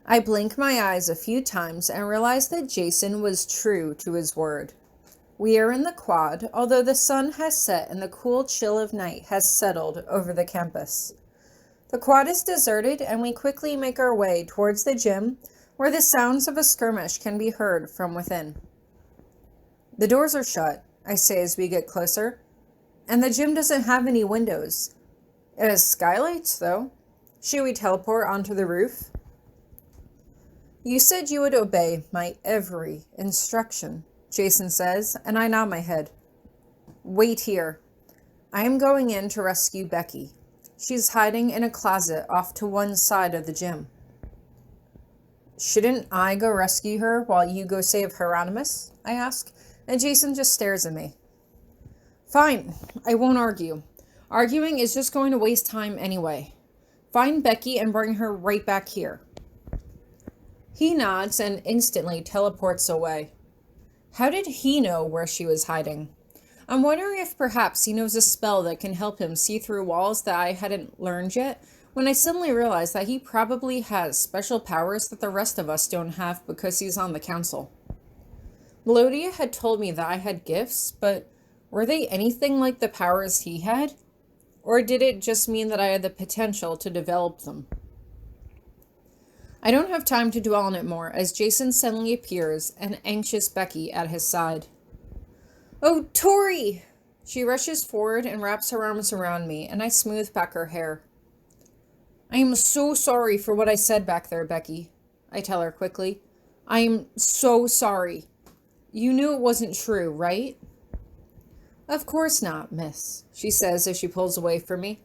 I blink my eyes a few times and realize that Jason was true to his word. We are in the quad, although the sun has set and the cool chill of night has settled over the campus. The quad is deserted and we quickly make our way towards the gym where the sounds of a skirmish can be heard from within. The doors are shut, I say as we get closer, and the gym doesn't have any windows. It has skylights, though. Should we teleport onto the roof? You said you would obey my every instruction, Jason says, and I nod my head. Wait here. I am going in to rescue Becky. She's hiding in a closet off to one side of the gym. Shouldn't I go rescue her while you go save Hieronymous? I ask, and Jason just stares at me. Fine, I won't argue. Arguing is just going to waste time anyway. Find Becky and bring her right back here. He nods and instantly teleports away. How did he know where she was hiding? I'm wondering if perhaps he knows a spell that can help him see through walls that I hadn't learned yet, when I suddenly realize that he probably has special powers that the rest of us don't have because he's on the council. Melodia had told me that I had gifts, but were they anything like the powers he had? Or did it just mean that I had the potential to develop them? I don't have time to dwell on it more as Jason suddenly appears, an anxious Becky at his side. Oh, Tori! She rushes forward and wraps her arms around me, and I smooth back her hair. I am so sorry for what I said back there, Becky, I tell her quickly. I am so sorry. You knew it wasn't true, right? Of course not, miss, she says as she pulls away from me.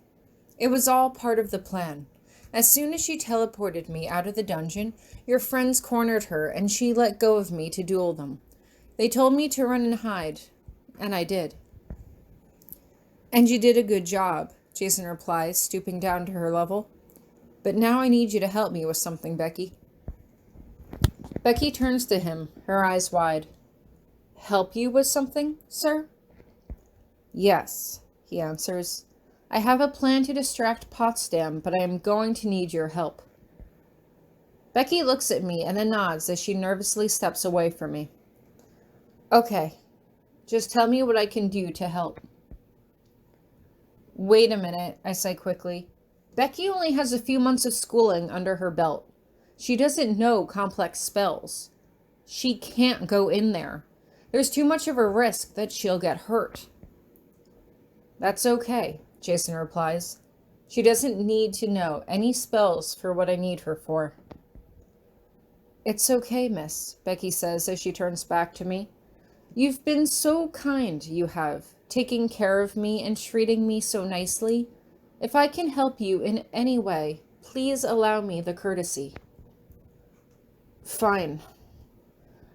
It was all part of the plan. As soon as she teleported me out of the dungeon, your friends cornered her and she let go of me to duel them. They told me to run and hide, and I did. And you did a good job, Jason replies, stooping down to her level. But now I need you to help me with something, Becky. Becky turns to him, her eyes wide. Help you with something, sir? Yes, he answers. I have a plan to distract Potsdam, but I am going to need your help. Becky looks at me and then nods as she nervously steps away from me. Okay, just tell me what I can do to help. Wait a minute, I say quickly. Becky only has a few months of schooling under her belt. She doesn't know complex spells. She can't go in there. There's too much of a risk that she'll get hurt. That's okay, Jason replies. She doesn't need to know any spells for what I need her for. It's okay, miss, Becky says as she turns back to me. You've been so kind, you have, taking care of me and treating me so nicely. If I can help you in any way, please allow me the courtesy. Fine.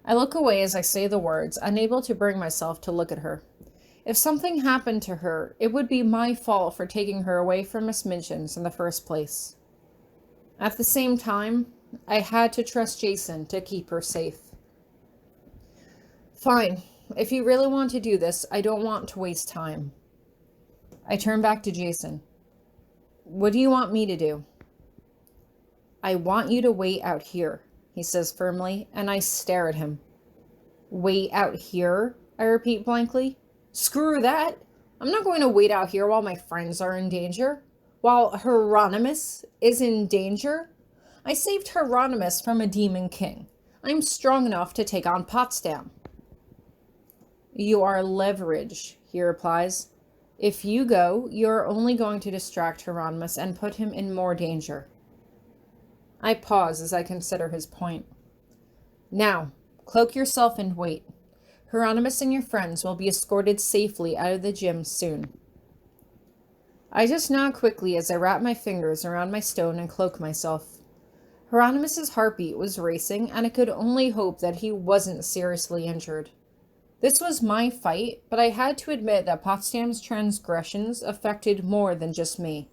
I look away as I say the words, unable to bring myself to look at her. If something happened to her, it would be my fault for taking her away from Miss Minchin's in the first place. At the same time, I had to trust Jason to keep her safe. Fine. If you really want to do this, I don't want to waste time. I turn back to Jason. What do you want me to do? I want you to wait out here, he says firmly, and I stare at him. Wait out here? I repeat blankly. Screw that. I'm not going to wait out here while my friends are in danger. While Hieronymous is in danger? I saved Hieronymous from a demon king. I'm strong enough to take on Potsdam. You are leverage, he replies. If you go, you're only going to distract Hieronymous and put him in more danger. I pause as I consider his point. Now, cloak yourself and wait. Hieronymous and your friends will be escorted safely out of the gym soon. I just nod quickly as I wrap my fingers around my stone and cloak myself. Hieronymus's heartbeat was racing, and I could only hope that he wasn't seriously injured. This was my fight, but I had to admit that Potsdam's transgressions affected more than just me.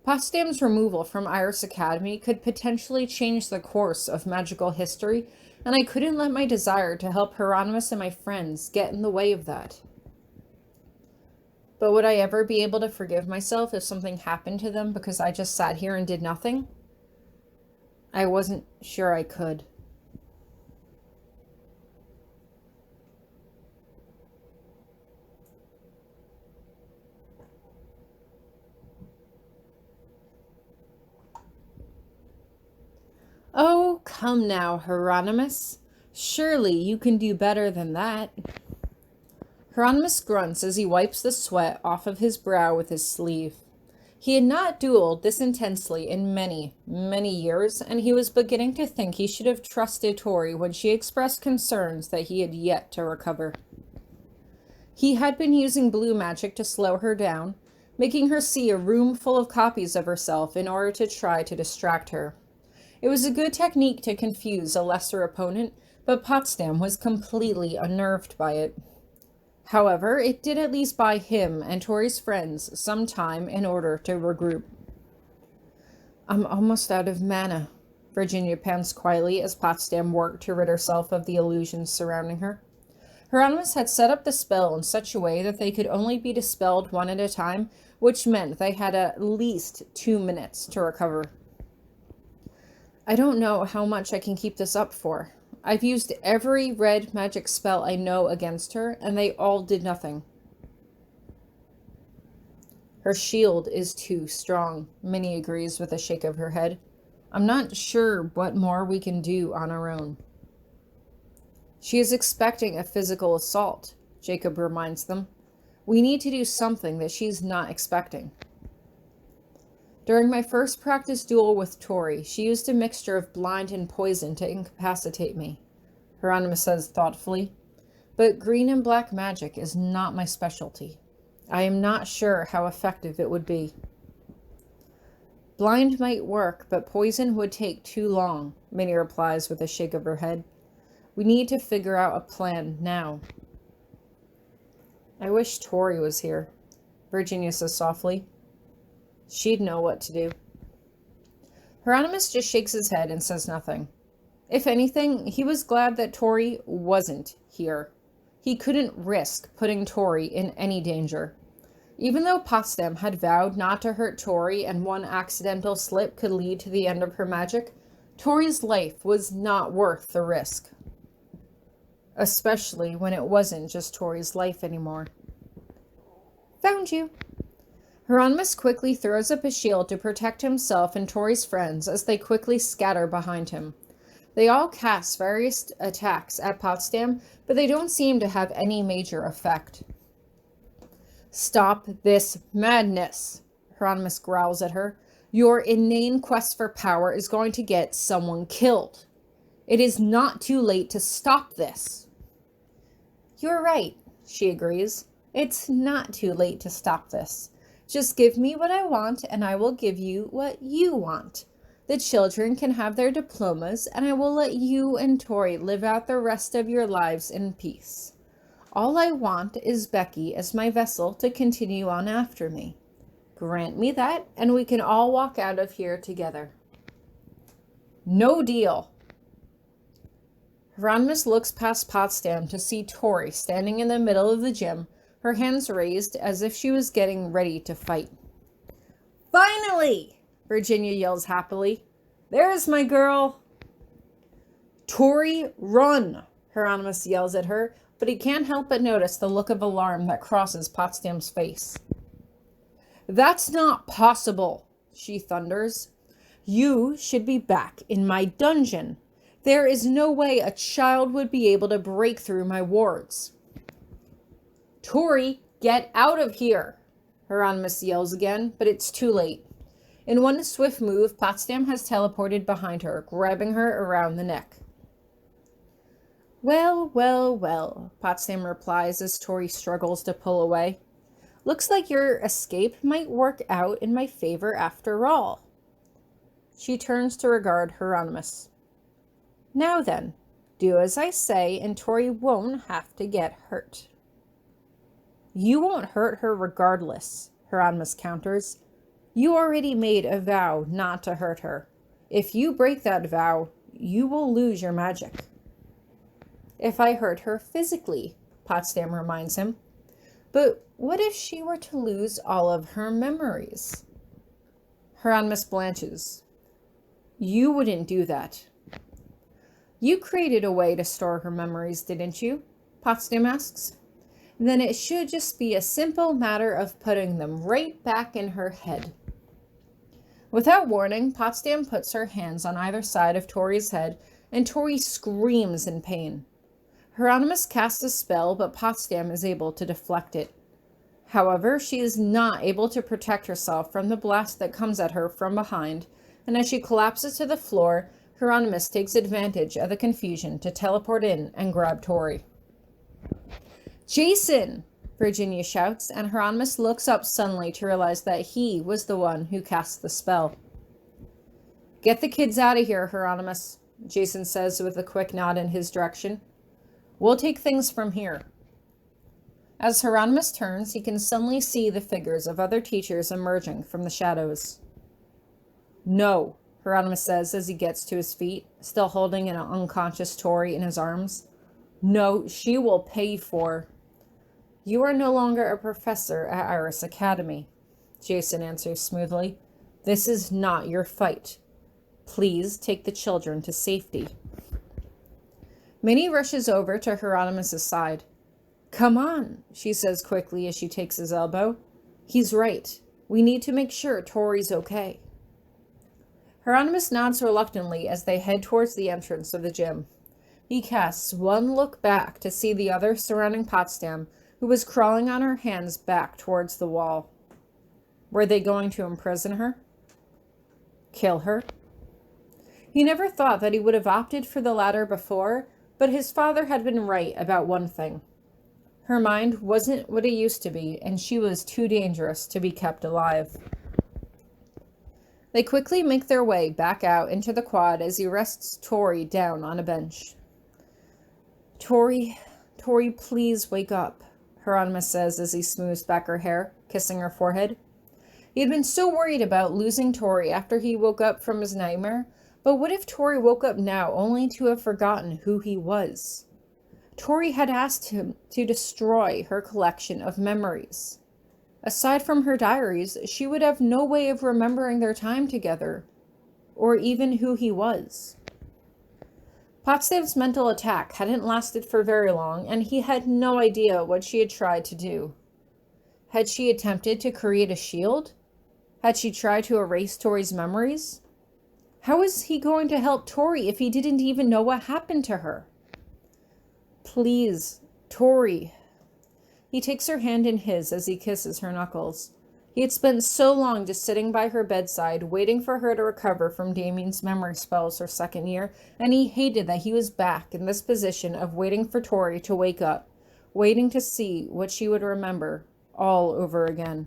Potsdam's removal from Iris Academy could potentially change the course of magical history, and I couldn't let my desire to help Hieronymus and my friends get in the way of that. But would I ever be able to forgive myself if something happened to them because I just sat here and did nothing? I wasn't sure I could. Oh, come now, Hieronymous. Surely you can do better than that. Hieronymous grunts as he wipes the sweat off of his brow with his sleeve. He had not dueled this intensely in many, many years, and he was beginning to think he should have trusted Tori when she expressed concerns that he had yet to recover. He had been using blue magic to slow her down, making her see a room full of copies of herself in order to try to distract her. It was a good technique to confuse a lesser opponent, but Potsdam was completely unnerved by it. However, it did at least buy him and Tori's friends some time in order to regroup. I'm almost out of mana, Virginia pants quietly as Potsdam worked to rid herself of the illusions surrounding her. Hieronymous had set up the spell in such a way that they could only be dispelled one at a time, which meant they had at least 2 minutes to recover. I don't know how much I can keep this up for. I've used every red magic spell I know against her, and they all did nothing. Her shield is too strong, Minnie agrees with a shake of her head. I'm not sure what more we can do on our own. She is expecting a physical assault, Jacob reminds them. We need to do something that she's not expecting. During my first practice duel with Tori, she used a mixture of blind and poison to incapacitate me, Hieronymous says thoughtfully. But green and black magic is not my specialty. I am not sure how effective it would be. Blind might work, but poison would take too long, Minnie replies with a shake of her head. We need to figure out a plan now. I wish Tori was here, Virginia says softly. She'd know what to do. Hieronymous just shakes his head and says nothing. If anything, he was glad that Tori wasn't here. He couldn't risk putting Tori in any danger. Even though Potsdam had vowed not to hurt Tori and one accidental slip could lead to the end of her magic, Tori's life was not worth the risk. Especially when it wasn't just Tori's life anymore. Found you. Hieronymous quickly throws up his shield to protect himself and Tori's friends as they quickly scatter behind him. They all cast various attacks at Potsdam, but they don't seem to have any major effect. Stop this madness, Hieronymous growls at her. Your inane quest for power is going to get someone killed. It is not too late to stop this. You're right, she agrees. It's not too late to stop this. Just give me what I want, and I will give you what you want. The children can have their diplomas, and I will let you and Tori live out the rest of your lives in peace. All I want is Becky as my vessel to continue on after me. Grant me that, and we can all walk out of here together. No deal. Hieronymous looks past Potsdam to see Tori standing in the middle of the gym, her hands raised as if she was getting ready to fight. Finally! Virginia yells happily. There's my girl. Tori, run! Hieronymous yells at her, but he can't help but notice the look of alarm that crosses Potsdam's face. That's not possible, she thunders. You should be back in my dungeon. There is no way a child would be able to break through my wards. Tori, get out of here! Hieronymous yells again, but it's too late. In one swift move, Potsdam has teleported behind her, grabbing her around the neck. Well, well, well, Potsdam replies as Tori struggles to pull away. Looks like your escape might work out in my favor after all. She turns to regard Hieronymous. Now then, do as I say and Tori won't have to get hurt. You won't hurt her regardless, Hieronymous counters. You already made a vow not to hurt her. If you break that vow, you will lose your magic. If I hurt her physically, Potsdam reminds him. But what if she were to lose all of her memories? Hieronymous blanches. You wouldn't do that. You created a way to store her memories, didn't you? Potsdam asks. Then it should just be a simple matter of putting them right back in her head. Without warning, Potsdam puts her hands on either side of Tori's head, and Tori screams in pain. Hieronymous casts a spell, but Potsdam is able to deflect it. However, she is not able to protect herself from the blast that comes at her from behind, and as she collapses to the floor, Hieronymous takes advantage of the confusion to teleport in and grab Tori. Jason! Virginia shouts, and Hieronymous looks up suddenly to realize that he was the one who cast the spell. Get the kids out of here, Hieronymous, Jason says with a quick nod in his direction. We'll take things from here. As Hieronymous turns, he can suddenly see the figures of other teachers emerging from the shadows. No, Hieronymous says as he gets to his feet, still holding an unconscious Tori in his arms. No, she will pay for... You are no longer a professor at Iris Academy, Jason answers smoothly. This is not your fight. Please take the children to safety. Minnie rushes over to Hieronymus' side. Come on, she says quickly as she takes his elbow. He's right. We need to make sure Tori's okay. Hieronymus nods reluctantly as they head towards the entrance of the gym. He casts one look back to see the other surrounding Potsdam, who was crawling on her hands back towards the wall. Were they going to imprison her? Kill her? He never thought that he would have opted for the latter before, but his father had been right about one thing. Her mind wasn't what it used to be, and she was too dangerous to be kept alive. They quickly make their way back out into the quad as he rests Tori down on a bench. Tori, please wake up, Hieronymous says as he smooths back her hair, kissing her forehead. He had been so worried about losing Tori after he woke up from his nightmare, but what if Tori woke up now only to have forgotten who he was? Tori had asked him to destroy her collection of memories. Aside from her diaries, she would have no way of remembering their time together, or even who he was. Potsdam's mental attack hadn't lasted for very long, and he had no idea what she had tried to do. Had she attempted to create a shield? Had she tried to erase Tori's memories? How was he going to help Tori if he didn't even know what happened to her? Please, Tori. He takes her hand in his as he kisses her knuckles. He had spent so long just sitting by her bedside, waiting for her to recover from Damien's memory spells her second year, and he hated that he was back in this position of waiting for Tori to wake up, waiting to see what she would remember all over again.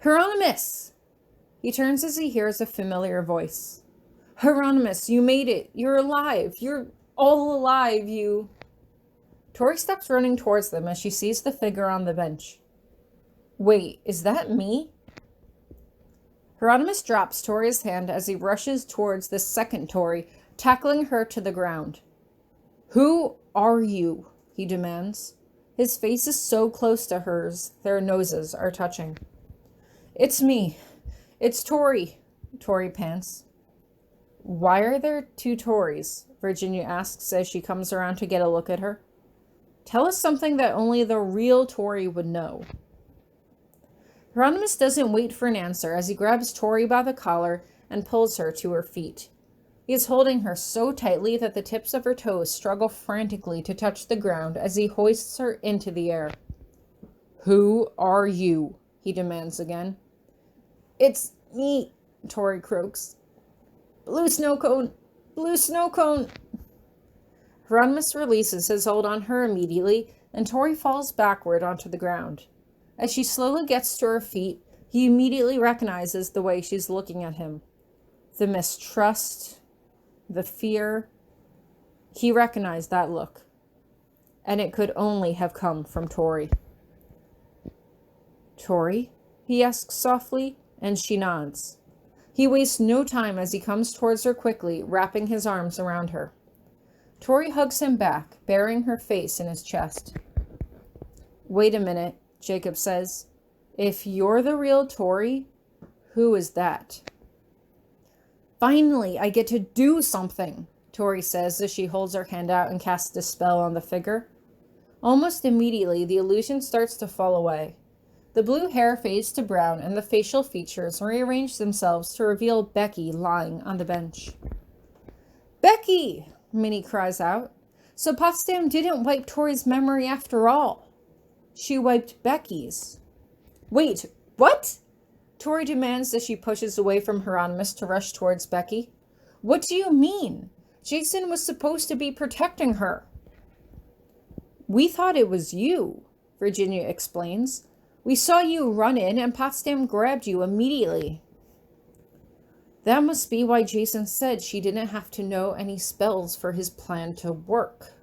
Hieronymous! He turns as he hears a familiar voice. Hieronymous, you made it. You're alive. You're all alive, you... Tori steps running towards them as she sees the figure on the bench. Wait, is that me? Hieronymous drops Tori's hand as he rushes towards the second Tori, tackling her to the ground. Who are you? He demands. His face is so close to hers, their noses are touching. It's me. It's Tori, Tori pants. Why are there two Tories? Virginia asks as she comes around to get a look at her. Tell us something that only the real Tori would know. Hieronymous doesn't wait for an answer as he grabs Tori by the collar and pulls her to her feet. He is holding her so tightly that the tips of her toes struggle frantically to touch the ground as he hoists her into the air. Who are you? He demands again. It's me, Tori croaks. Blue snow cone! Blue snow cone! Hieronymous releases his hold on her immediately, and Tori falls backward onto the ground. As she slowly gets to her feet, he immediately recognizes the way she's looking at him. The mistrust, the fear. He recognized that look. And it could only have come from Tori. Tori? He asks softly, and she nods. He wastes no time as he comes towards her quickly, wrapping his arms around her. Tori hugs him back, burying her face in his chest. Wait a minute, Jacob says. If you're the real Tori, who is that? Finally, I get to do something, Tori says as she holds her hand out and casts a spell on the figure. Almost immediately, the illusion starts to fall away. The blue hair fades to brown and the facial features rearrange themselves to reveal Becky lying on the bench. Becky! Minnie cries out. So Potsdam didn't wipe Tori's memory after all. She wiped Becky's. Wait, what? Tori demands as she pushes away from Hieronymous to rush towards Becky. What do you mean? Jason was supposed to be protecting her. We thought it was you, Virginia explains. We saw you run in and Potsdam grabbed you immediately. That must be why Jason said she didn't have to know any spells for his plan to work,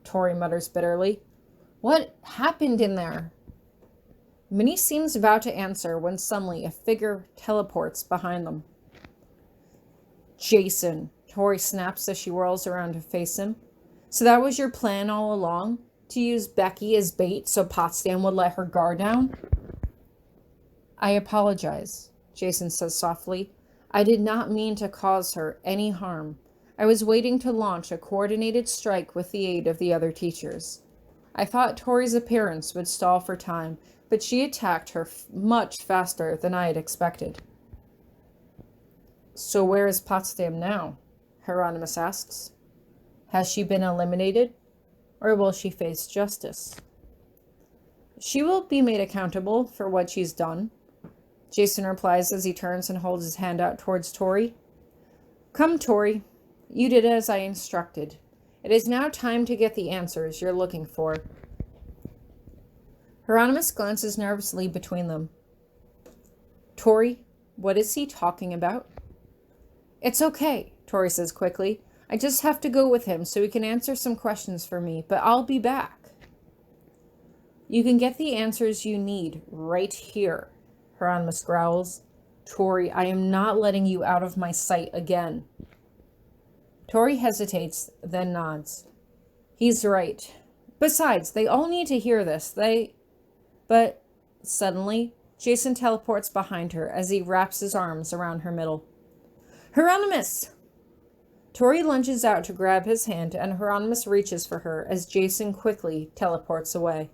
Tori mutters bitterly. What happened in there? Minnie seems about to answer when suddenly a figure teleports behind them. Jason, Tori snaps as she whirls around to face him. So that was your plan all along? To use Becky as bait so Potsdam would let her guard down? I apologize, Jason says softly. I did not mean to cause her any harm. I was waiting to launch a coordinated strike with the aid of the other teachers. I thought Tori's appearance would stall for time, but she attacked her much faster than I had expected. So where is Potsdam now? Hieronymous asks. Has she been eliminated, or will she face justice? She will be made accountable for what she's done, Jason replies as he turns and holds his hand out towards Tori. Come, Tori. You did as I instructed. It is now time to get the answers you're looking for. Hieronymous glances nervously between them. Tori, what is he talking about? It's okay, Tori says quickly. I just have to go with him so he can answer some questions for me, but I'll be back. You can get the answers you need right here, Hieronymous growls. Tori, I am not letting you out of my sight again. Tori hesitates, then nods. He's right. Besides, they all need to hear this. But suddenly, Jason teleports behind her as he wraps his arms around her middle. Hieronymous! Tori lunges out to grab his hand, and Hieronymous reaches for her as Jason quickly teleports away.